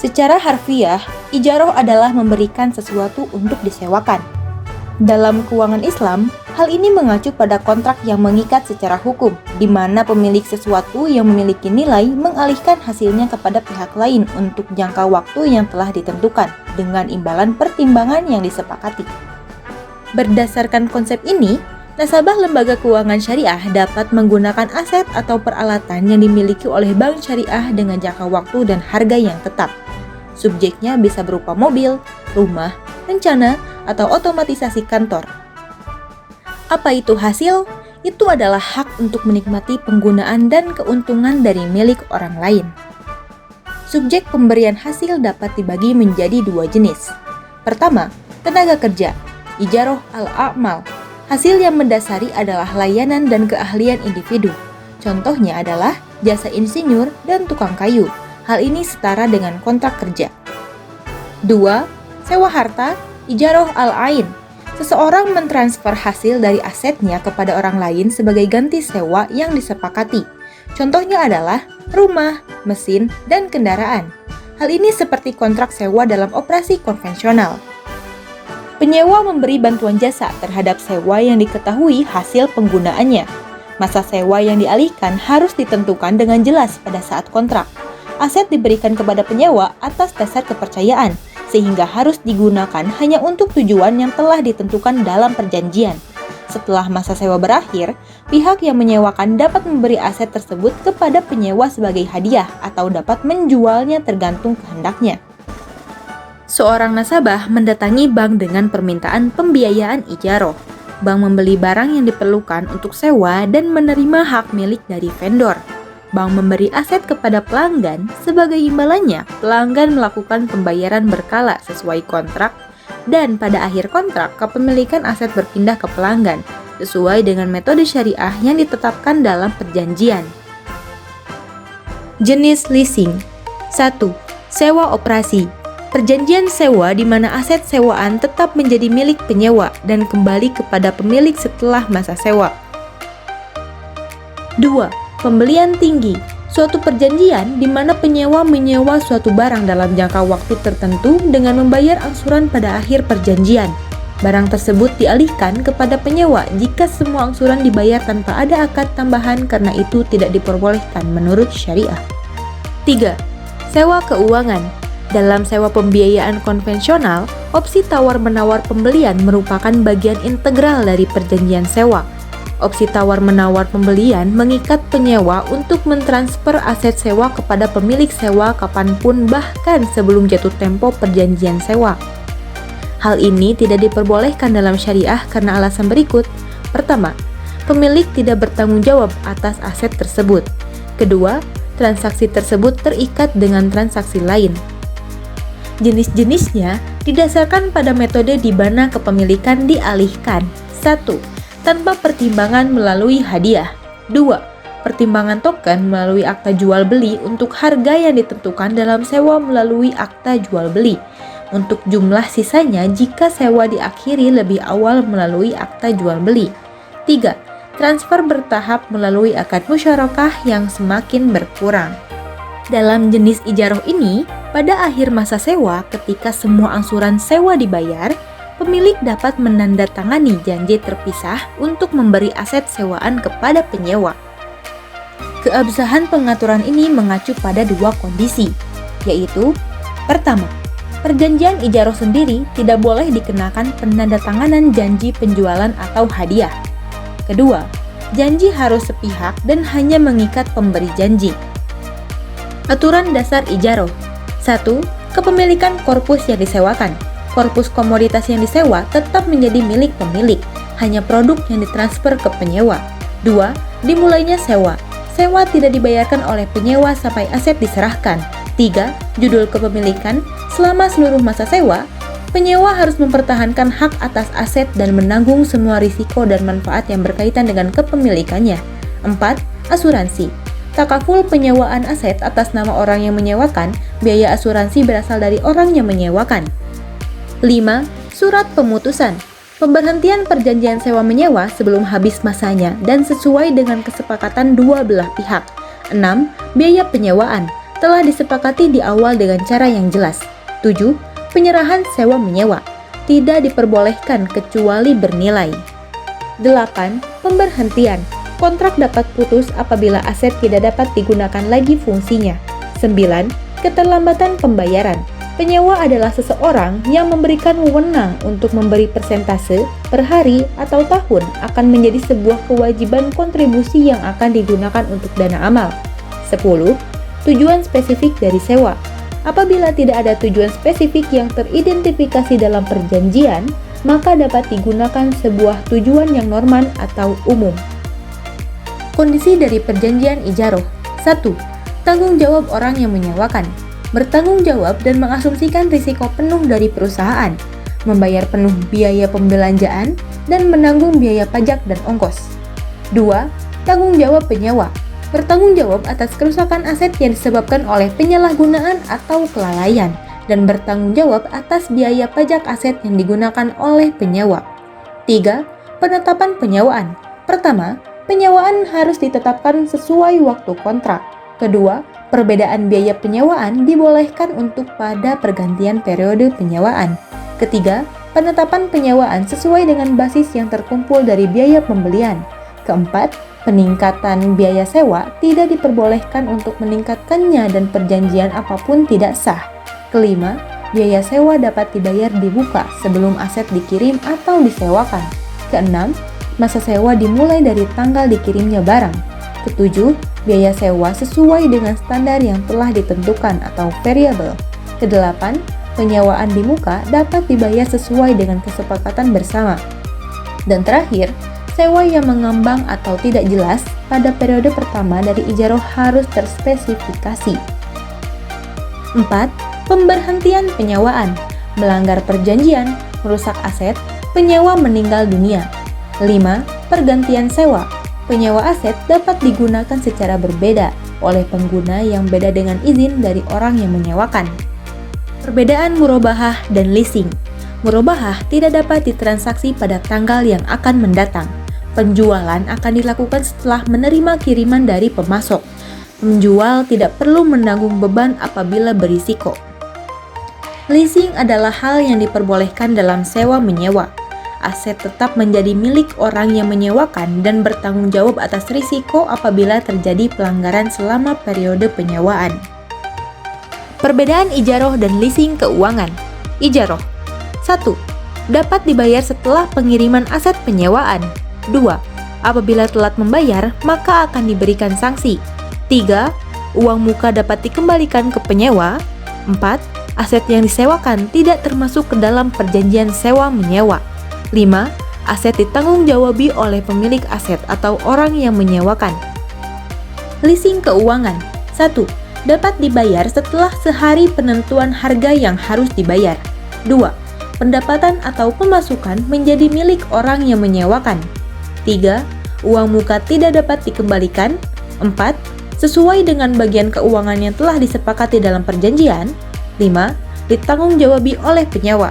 Secara harfiah, ijarah adalah memberikan sesuatu untuk disewakan. Dalam keuangan Islam, hal ini mengacu pada kontrak yang mengikat secara hukum, di mana pemilik sesuatu yang memiliki nilai mengalihkan hasilnya kepada pihak lain untuk jangka waktu yang telah ditentukan, dengan imbalan pertimbangan yang disepakati. Berdasarkan konsep ini, nasabah lembaga keuangan syariah dapat menggunakan aset atau peralatan yang dimiliki oleh bank syariah dengan jangka waktu dan harga yang tetap. Subjeknya bisa berupa mobil, rumah, rencana, atau otomatisasi kantor. Apa itu hasil? Itu adalah hak untuk menikmati penggunaan dan keuntungan dari milik orang lain. Subjek pemberian hasil dapat dibagi menjadi dua jenis. Pertama, tenaga kerja, ijarah al-a'mal. Hasil yang mendasari adalah layanan dan keahlian individu. Contohnya adalah jasa insinyur dan tukang kayu. Hal ini setara dengan kontrak kerja. 2. Sewa harta, ijarah al-ain. Seseorang mentransfer hasil dari asetnya kepada orang lain sebagai ganti sewa yang disepakati. Contohnya adalah rumah, mesin, dan kendaraan. Hal ini seperti kontrak sewa dalam operasi konvensional. Penyewa memberi bantuan jasa terhadap sewa yang diketahui hasil penggunaannya. Masa sewa yang dialihkan harus ditentukan dengan jelas pada saat kontrak. Aset diberikan kepada penyewa atas dasar kepercayaan, sehingga harus digunakan hanya untuk tujuan yang telah ditentukan dalam perjanjian. Setelah masa sewa berakhir, pihak yang menyewakan dapat memberi aset tersebut kepada penyewa sebagai hadiah atau dapat menjualnya tergantung kehendaknya. Seorang nasabah mendatangi bank dengan permintaan pembiayaan ijarah. Bank membeli barang yang diperlukan untuk sewa dan menerima hak milik dari vendor. Bank memberi aset kepada pelanggan, sebagai imbalannya, pelanggan melakukan pembayaran berkala sesuai kontrak, dan pada akhir kontrak, kepemilikan aset berpindah ke pelanggan, sesuai dengan metode syariah yang ditetapkan dalam perjanjian. Jenis leasing. 1. Sewa operasi. Perjanjian sewa di mana aset sewaan tetap menjadi milik penyewa dan kembali kepada pemilik setelah masa sewa. 2. Pembelian tinggi, suatu perjanjian di mana penyewa menyewa suatu barang dalam jangka waktu tertentu dengan membayar angsuran pada akhir perjanjian. Barang tersebut dialihkan kepada penyewa jika semua angsuran dibayar tanpa ada akad tambahan karena itu tidak diperbolehkan menurut syariah. 3. Sewa keuangan. Dalam sewa pembiayaan konvensional, opsi tawar-menawar pembelian merupakan bagian integral dari perjanjian sewa. Opsi tawar-menawar pembelian mengikat penyewa untuk mentransfer aset sewa kepada pemilik sewa kapanpun bahkan sebelum jatuh tempo perjanjian sewa. Hal ini tidak diperbolehkan dalam syariah karena alasan berikut. Pertama, pemilik tidak bertanggung jawab atas aset tersebut. Kedua, transaksi tersebut terikat dengan transaksi lain. Jenis-jenisnya didasarkan pada metode di mana kepemilikan dialihkan. 1. Tanpa pertimbangan melalui hadiah. 2. Pertimbangan token melalui akta jual beli untuk harga yang ditentukan dalam sewa melalui akta jual beli. Untuk jumlah sisanya jika sewa diakhiri lebih awal melalui akta jual beli. 3. Transfer bertahap melalui akad musyarakah yang semakin berkurang. Dalam jenis ijarah ini, pada akhir masa sewa ketika semua angsuran sewa dibayar, pemilik dapat menandatangani janji terpisah untuk memberi aset sewaan kepada penyewa. Keabsahan pengaturan ini mengacu pada dua kondisi, yaitu: pertama, perjanjian ijarah sendiri tidak boleh dikenakan penandatanganan janji penjualan atau hadiah. Kedua, janji harus sepihak dan hanya mengikat pemberi janji. Aturan dasar ijarah. 1. Kepemilikan korpus yang disewakan. Korpus komoditas yang disewa tetap menjadi milik pemilik, hanya produk yang ditransfer ke penyewa. 2. Dimulainya sewa. Sewa tidak dibayarkan oleh penyewa sampai aset diserahkan. 3. Judul kepemilikan. Selama seluruh masa sewa, penyewa harus mempertahankan hak atas aset dan menanggung semua risiko dan manfaat yang berkaitan dengan kepemilikannya. 4. Asuransi. Takaful penyewaan aset atas nama orang yang menyewakan, biaya asuransi berasal dari orang yang menyewakan. 5. Surat pemutusan. Pemberhentian perjanjian sewa menyewa sebelum habis masanya dan sesuai dengan kesepakatan dua belah pihak. 6. Biaya penyewaan. telah disepakati di awal dengan cara yang jelas. 7. Penyerahan sewa-menyewa tidak diperbolehkan kecuali bernilai. 8. Pemberhentian. Kontrak dapat putus apabila aset tidak dapat digunakan lagi fungsinya. 9. Keterlambatan pembayaran. Penyewa adalah seseorang yang memberikan wewenang untuk memberi persentase per hari atau tahun akan menjadi sebuah kewajiban kontribusi yang akan digunakan untuk dana amal. 10. Tujuan spesifik dari sewa. Apabila tidak ada tujuan spesifik yang teridentifikasi dalam perjanjian, maka dapat digunakan sebuah tujuan yang normal atau umum. Kondisi dari perjanjian ijaroh. 1. Tanggung jawab orang yang menyewakan. Bertanggung jawab dan mengasumsikan risiko penuh dari perusahaan, membayar penuh biaya pembelanjaan, dan menanggung biaya pajak dan ongkos. 2. Tanggung jawab penyewa. Bertanggung jawab atas kerusakan aset yang disebabkan oleh penyalahgunaan atau kelalaian, dan bertanggung jawab atas biaya pajak aset yang digunakan oleh penyewa. 3. Penetapan penyewaan. Pertama, penyewaan harus ditetapkan sesuai waktu kontrak. Kedua, perbedaan biaya penyewaan dibolehkan untuk pada pergantian periode penyewaan. Ketiga, penetapan penyewaan sesuai dengan basis yang terkumpul dari biaya pembelian. Keempat, peningkatan biaya sewa tidak diperbolehkan untuk meningkatkannya dan perjanjian apapun tidak sah. Kelima, biaya sewa dapat dibayar di muka sebelum aset dikirim atau disewakan. Keenam, masa sewa dimulai dari tanggal dikirimnya barang. Ketujuh, biaya sewa sesuai dengan standar yang telah ditentukan atau variabel. Kedelapan, penyewaan di muka dapat dibayar sesuai dengan kesepakatan bersama. Dan terakhir, sewa yang mengambang atau tidak jelas pada periode pertama dari ijaroh harus terspesifikasi. 4. Pemberhentian penyewaan. Melanggar perjanjian, merusak aset, penyewa meninggal dunia. 5. Pergantian sewa. Penyewa aset dapat digunakan secara berbeda oleh pengguna yang beda dengan izin dari orang yang menyewakan. Perbedaan murabahah dan leasing. Murabahah tidak dapat ditransaksi pada tanggal yang akan mendatang. Penjualan akan dilakukan setelah menerima kiriman dari pemasok. Penjual tidak perlu menanggung beban apabila berisiko. Leasing adalah hal yang diperbolehkan dalam sewa-menyewa. Aset tetap menjadi milik orang yang menyewakan dan bertanggung jawab atas risiko apabila terjadi pelanggaran selama periode penyewaan. Perbedaan ijaroh dan leasing keuangan. Ijaroh. 1. Dapat dibayar setelah pengiriman aset penyewaan. 2. Apabila telat membayar, maka akan diberikan sanksi. 3. Uang muka dapat dikembalikan ke penyewa. 4. Aset yang disewakan tidak termasuk ke dalam perjanjian sewa-menyewa. 5. Aset ditanggung-jawabi oleh pemilik aset atau orang yang menyewakan. Leasing keuangan. 1. Dapat dibayar setelah sehari penentuan harga yang harus dibayar. 2. Pendapatan atau pemasukan menjadi milik orang yang menyewakan. 3. Uang muka tidak dapat dikembalikan. 4. Sesuai dengan bagian keuangan yang telah disepakati dalam perjanjian. 5. Ditanggung-jawabi oleh penyewa.